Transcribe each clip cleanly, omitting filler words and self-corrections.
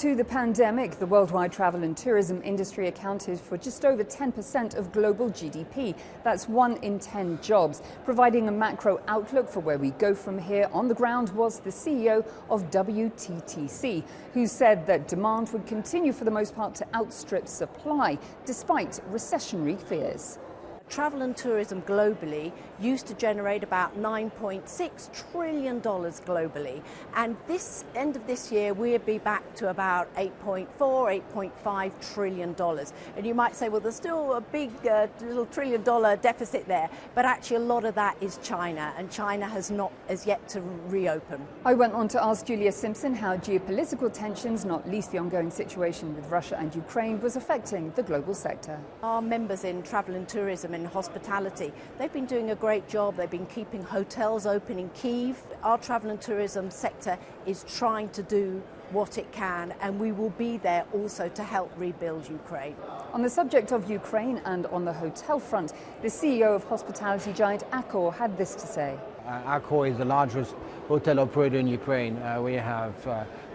To the pandemic, the worldwide travel and tourism industry accounted for just over 10% of global GDP. That's 1 in 10 jobs. Providing a macro outlook for where we go from here on the ground was the CEO of WTTC, who said that demand would continue for the most part to outstrip supply, despite recessionary fears. Travel and tourism globally used to generate about $9.6 trillion globally. And this end of this year, we'll be back to about $8.4, $8.5 trillion. And you might say, well, there's still a big little $1 trillion deficit there. But actually, a lot of that is China, and China has not as yet to reopen. I went on to ask Julia Simpson how geopolitical tensions, not least the ongoing situation with Russia and Ukraine, was affecting the global sector. Our members in travel and tourism and hospitality, they've been doing a great job. They've been keeping hotels open in Kyiv. Our travel and tourism sector is trying to do what it can, and we will be there also to help rebuild Ukraine. On the subject of Ukraine and on the hotel front, the CEO of hospitality giant Accor had this to say. Accor is the largest hotel operator in Ukraine. We have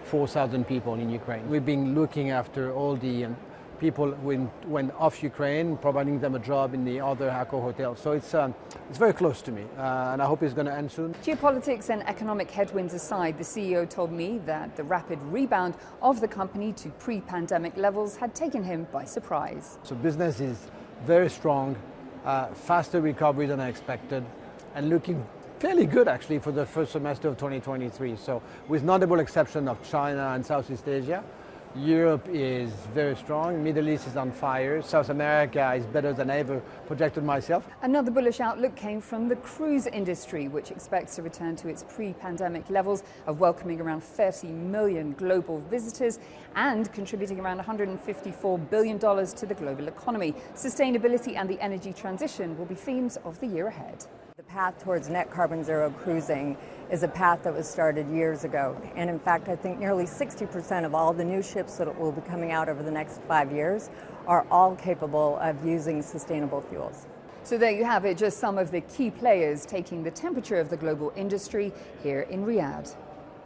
4,000 people in Ukraine. We've been looking after all the people who went off Ukraine, providing them a job in the other Accor hotels. So it's very close to me, and I hope it's going to end soon. Geopolitics and economic headwinds aside, the CEO told me that the rapid rebound of the company to pre-pandemic levels had taken him by surprise. So business is very strong, faster recovery than I expected, and looking fairly good actually for the first semester of 2023. So with notable exception of China and Southeast Asia, Europe is very strong, Middle East is on fire, South America is better than I ever projected myself. Another bullish outlook came from the cruise industry, which expects to return to its pre-pandemic levels of welcoming around 30 million global visitors and contributing around $154 billion to the global economy. Sustainability and the energy transition will be themes of the year ahead. The path towards net carbon zero cruising is a path that was started years ago. And in fact, I think nearly 60% of all the new ships that will be coming out over the next 5 years are all capable of using sustainable fuels. So there you have it, just some of the key players taking the temperature of the global industry here in Riyadh.